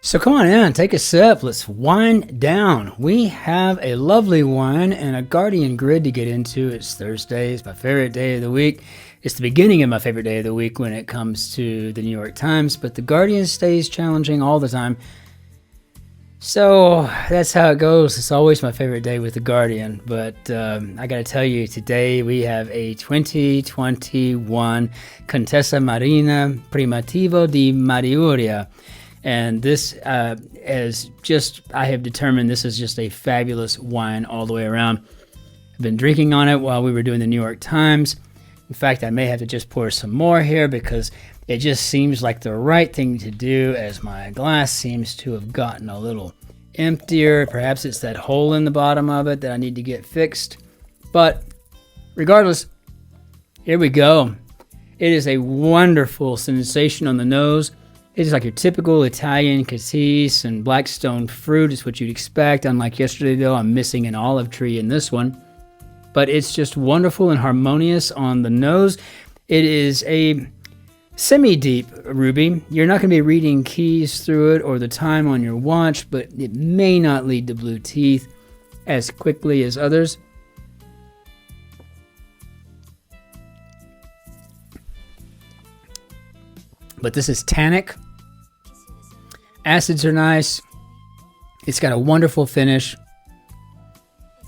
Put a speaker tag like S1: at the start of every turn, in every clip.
S1: So come on in, take a sip. Let's wind down. We have a lovely wine and a Guardian grid to get into. It's Thursday. It's my favorite day of the week. It's the beginning of my favorite day of the week when it comes to the New York Times, but the Guardian stays challenging all the time. So that's how it goes. It's always my favorite day with the Guardian, but I got to tell you, today we have a 2021 Contessa Marina Primitivo di Mariuria. And this is just, I have determined this is just a fabulous wine all the way around. I've been drinking on it while we were doing the New York Times. In fact, I may have to just pour some more here because it just seems like the right thing to do as my glass seems to have gotten a little emptier. Perhaps it's that hole in the bottom of it that I need to get fixed. But regardless, here we go. It is a wonderful sensation on the nose. It's like your typical Italian cassis and black stone fruit is what you'd expect. Unlike yesterday, though, I'm missing an olive tree in this one. But it's just wonderful and harmonious on the nose. It is a semi-deep ruby. You're not going to be reading keys through it or the time on your watch, but it may not lead to blue teeth as quickly as others. But this is tannic. Acids are nice. It's got a wonderful finish.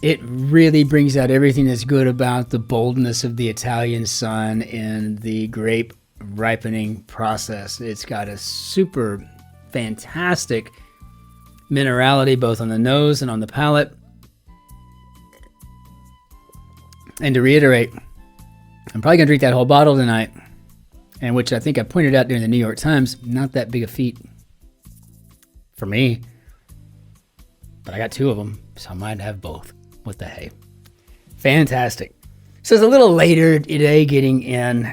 S1: It really brings out everything that's good about the boldness of the Italian sun and the grape ripening process. It's got a super fantastic minerality both on the nose and on the palate. And to reiterate, I'm probably going to drink that whole bottle tonight. And which I think I pointed out during the New York Times, not that big a feat for me. But I got two of them, so I might have both. What the hey. Fantastic. So it's a little later today getting in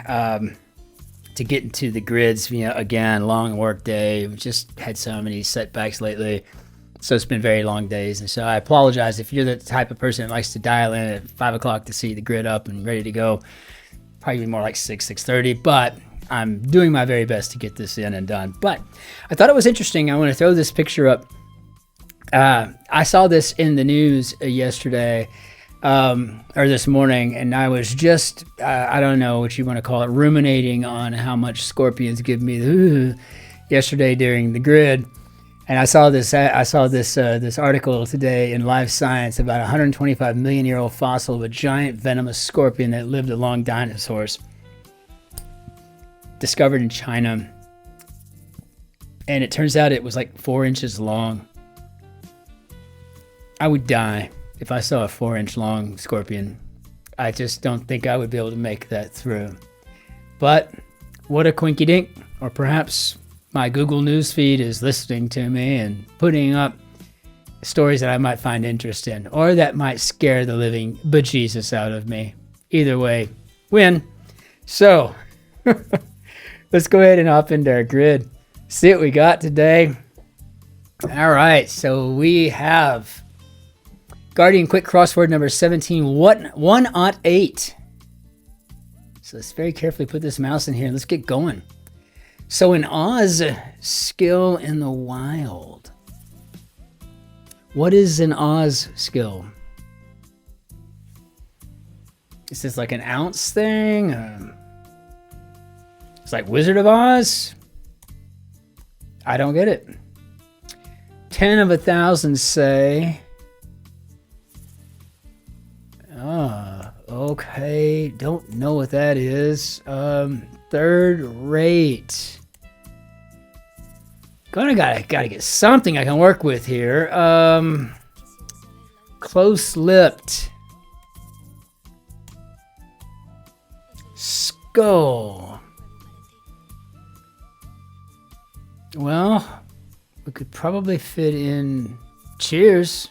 S1: to get into the grids. You know, again, long work day. We've just had so many setbacks lately. So it's been very long days. And so I apologize if you're the type of person that likes to dial in at 5 o'clock to see the grid up and ready to go. Probably more like 6:30, but I'm doing my very best to get this in and done. But I thought it was interesting. I want to throw this picture up. I saw this in the news yesterday or this morning, and I was just, I don't know what you want to call it, ruminating on how much scorpions give me yesterday during the grid. And I saw this this article today in Live Science about a 125 million year old fossil of a giant venomous scorpion that lived along dinosaurs, discovered in China. And it turns out it was like 4 inches long. I would die if I saw a 4-inch long scorpion. I just don't think I would be able to make that through. But what a quinky dink. Or perhaps my Google News feed is listening to me and putting up stories that I might find interest in, or that might scare the living bejesus out of me. Either way, win. So let's go ahead and hop into our grid. See what we got today. All right, so we have Guardian Quick Crossword number 17108. So let's very carefully put this mouse in here and let's get going. So an Oz skill in the wild. What is an Oz skill? Is this like an ounce thing? It's like Wizard of Oz? I don't get it. 10 of 1,000 say. Okay. Don't know what that is. Third rate. Gotta get something I can work with here. Close-lipped. Skull. Well, we could probably fit in cheers.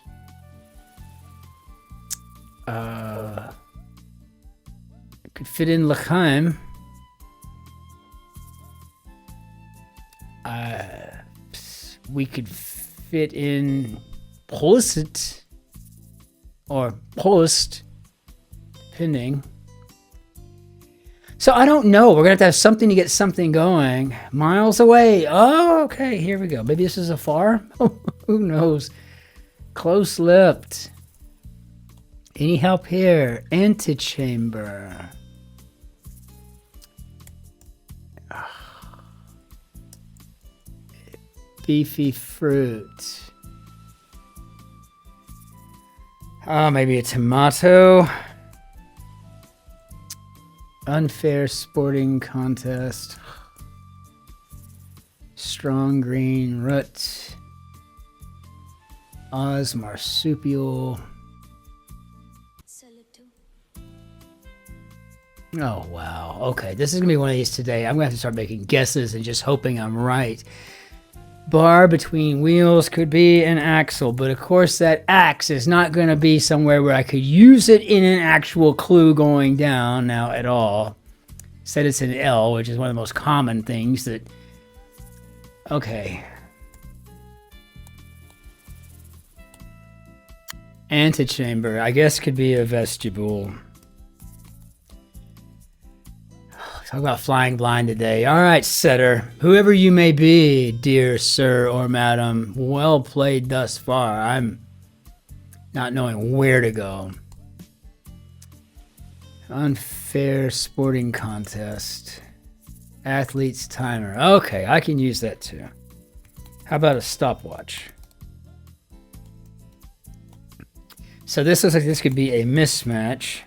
S1: Could fit in L'chaim. We could fit in Prost or Post, depending. So I don't know. We're going to have something to get something going. Miles away. Oh, okay. Here we go. Maybe this is a far? Who knows? Close-lipped. Any help here? Antechamber. Beefy fruit. Oh, maybe a tomato. Unfair sporting contest. Strong green root. Oz marsupial. Oh, wow. Okay, this is going to be one of these today. I'm going to have to start making guesses and just hoping I'm right. Bar between wheels could be an axle, but of course that axe is not going to be somewhere where I could use it in an actual clue going down now at all. Said it's an L, which is one of the most common things that... Okay. Antechamber, I guess could be a vestibule. Talk about flying blind today. All right, setter. Whoever you may be, dear sir or madam, well played thus far. I'm not knowing where to go. Unfair sporting contest. Athlete's timer. Okay, I can use that too. How about a stopwatch? So this looks like this could be a mismatch.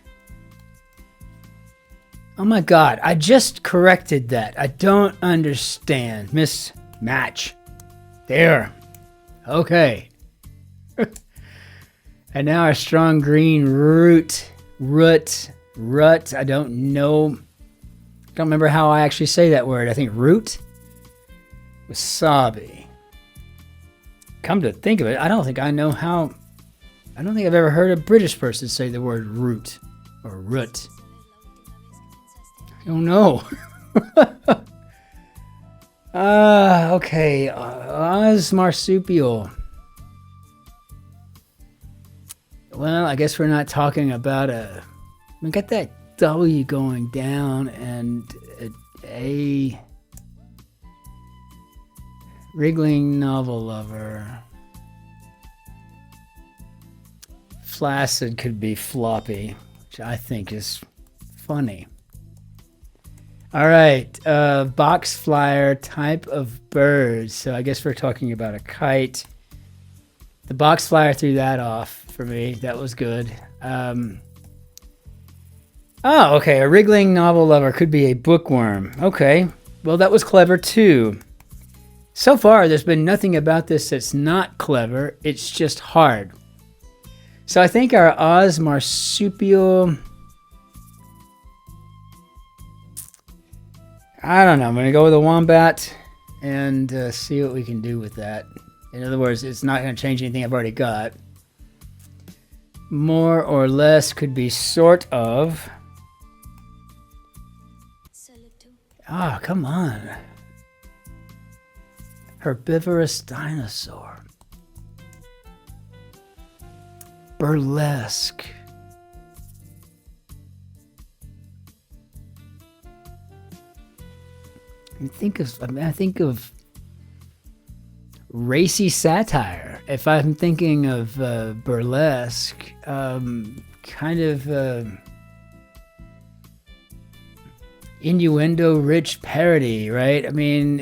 S1: Oh my God, I just corrected that. I don't understand. Mismatch. There. Okay. And now our strong green root. Rut. I don't know. Don't remember how I actually say that word. I think root. Wasabi. Come to think of it, I don't think I know how. I don't think I've ever heard a British person say the word root or root. I don't know. Okay. Oz marsupial. Well, I guess we're not talking about a... We got that W going down and a wriggling novel lover. Flaccid could be floppy, which I think is funny. All right, box flyer, type of bird. So I guess we're talking about a kite. The box flyer threw that off for me. That was good. Oh, okay, a wriggling novel lover could be a bookworm. Okay, well, that was clever too. So far, there's been nothing about this that's not clever. It's just hard. So I think our Oz marsupial... I don't know. I'm going to go with a wombat and see what we can do with that. In other words, it's not going to change anything I've already got. More or less could be sort of. Oh, come on. Herbivorous dinosaur. Burlesque. I think of racy satire. If I'm thinking of burlesque, kind of innuendo-rich parody, right? I mean,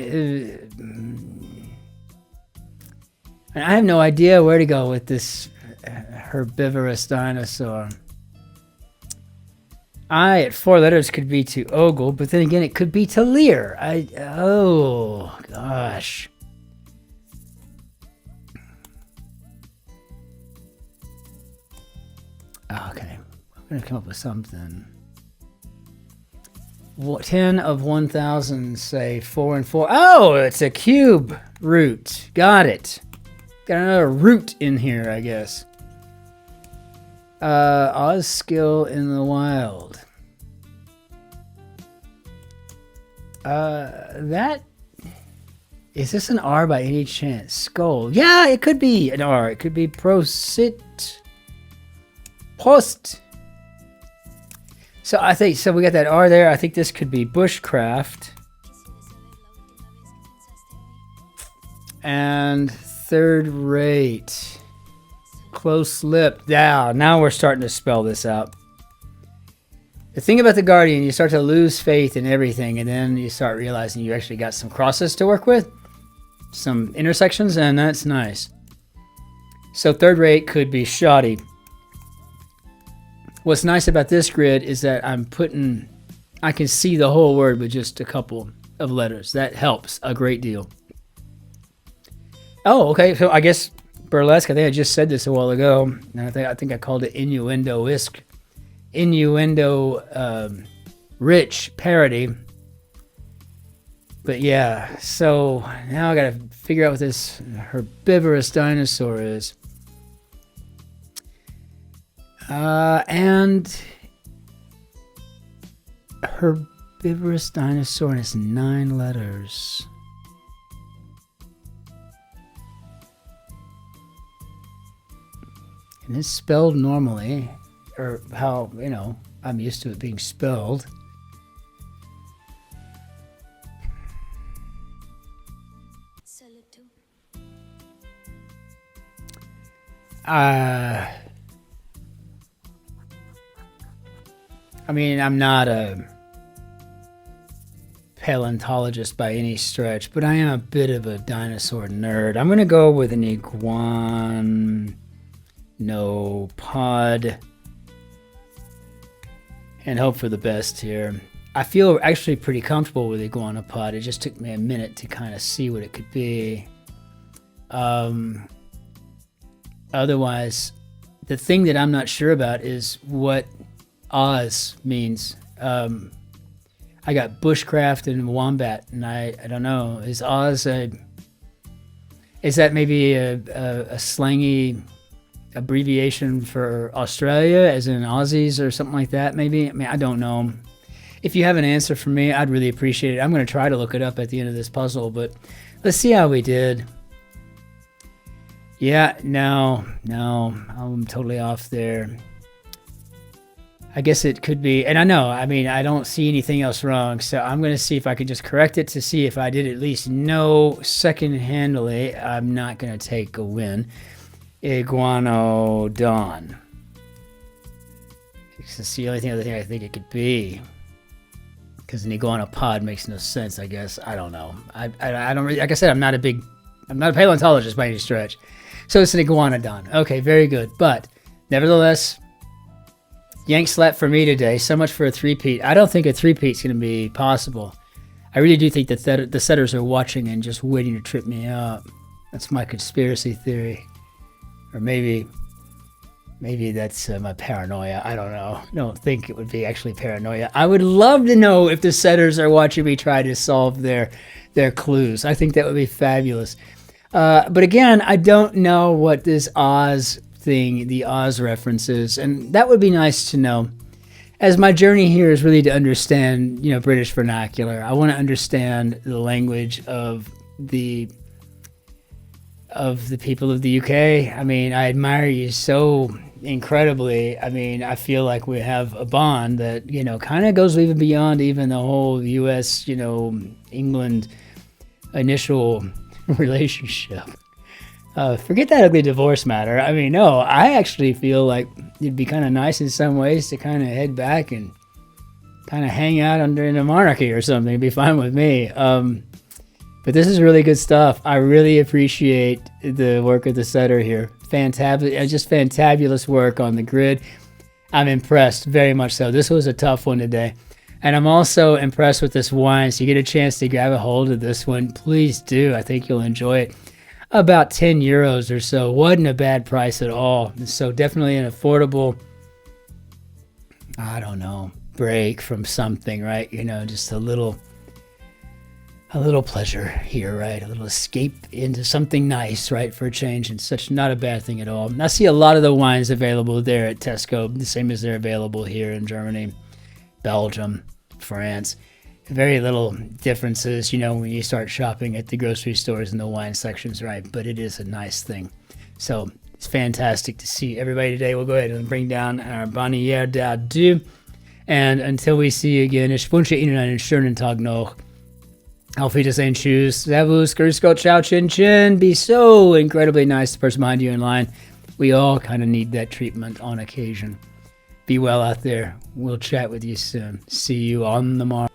S1: I have no idea where to go with this herbivorous dinosaur. I at 4 letters could be to ogle, but then again, it could be to leer. Oh, gosh. Okay, I'm going to come up with something. 10 of 1,000, say 4 and 4. Oh, it's a cube root. Got it. Got another root in here, I guess. Oz skill in the wild. Is this an R by any chance? Skull. Yeah, it could be an R. It could be post. So I think, so we got that R there. I think this could be bushcraft. And third rate. Close lip. Yeah, now we're starting to spell this out. The thing about the Guardian, you start to lose faith in everything, and then you start realizing you actually got some crosses to work with, some intersections, and that's nice. So third rate could be shoddy. What's nice about this grid is that I can see the whole word with just a couple of letters. That helps a great deal. Oh, okay, so I guess burlesque, I think I just said this a while ago, and I think I called it innuendo-esque. Innuendo rich parody. But yeah, so now I gotta figure out what this herbivorous dinosaur is. And herbivorous dinosaur, and it's 9 letters. And it's spelled normally, or how, you know, I'm used to it being spelled. I mean, I'm not a paleontologist by any stretch, but I am a bit of a dinosaur nerd. I'm going to go with an IGUANOPOD and hope for the best here. I feel actually pretty comfortable with IGUANOPOD. It just took me a minute to kind of see what it could be. Otherwise, the thing that I'm not sure about is what Oz means. I got bushcraft and wombat, and I don't know. Is Oz is that maybe a slangy abbreviation for Australia, as in Aussies or something like that? Maybe. I mean, I don't know. If you have an answer for me, I'd really appreciate it. I'm going to try to look it up at the end of this puzzle, but let's see how we did. Yeah, no, I'm totally off there. I guess it could be, and I mean, I don't see anything else wrong, so I'm going to see if I can just correct it to see if I did at least know second-handedly. I'm not going to take a win. Iguanodon. It's the only other thing I think it could be. Because an iguanopod makes no sense, I guess. I don't know. I don't really, like I said, I'm not a paleontologist by any stretch. So it's an iguanodon. Okay, very good. But nevertheless, YANKSLAP for me today. So much for a three-peat. I don't think a three-peat's going to be possible. I really do think that the setters are watching and just waiting to trip me up. That's my conspiracy theory. Or maybe that's my paranoia. I don't know. I don't think it would be actually paranoia. I would love to know if the setters are watching me try to solve their clues. I think that would be fabulous. But again, I don't know what this Oz thing, the Oz references, and that would be nice to know. As my journey here is really to understand, British vernacular. I want to understand the language of the people of the UK. I mean, I admire you so incredibly. I mean, I feel like we have a bond that, kind of goes even beyond even the whole US, England initial relationship. Forget that ugly divorce matter. I mean, no, I actually feel like it'd be kind of nice in some ways to kind of head back and kind of hang out under in a monarchy or something. It'd be fine with me. But this is really good stuff. I really appreciate the work of the setter here. Just fantabulous work on the grid. I'm impressed, very much so. This was a tough one today. And I'm also impressed with this wine. So you get a chance to grab a hold of this one, please do. I think you'll enjoy it. About 10 euros or so. Wasn't a bad price at all. So definitely an affordable, I don't know, break from something, right? Just a little pleasure here, right? A little escape into something nice, right? For a change, and such not a bad thing at all. And I see a lot of the wines available there at Tesco, the same as they're available here in Germany, Belgium, France. Very little differences, when you start shopping at the grocery stores and the wine sections, right? But it is a nice thing. So it's fantastic to see everybody today. We'll go ahead and bring down our Bonnière d'Adieu. And until we see you again, ich wünsche Ihnen einen schönen Tag noch. Auf Wiedersehen, tschüss, servus, grüß Gott, ciao, Cin-Cin. Be so incredibly nice to the person behind you in line. We all kind of need that treatment on occasion. Be well out there. We'll chat with you soon. See you on the mark.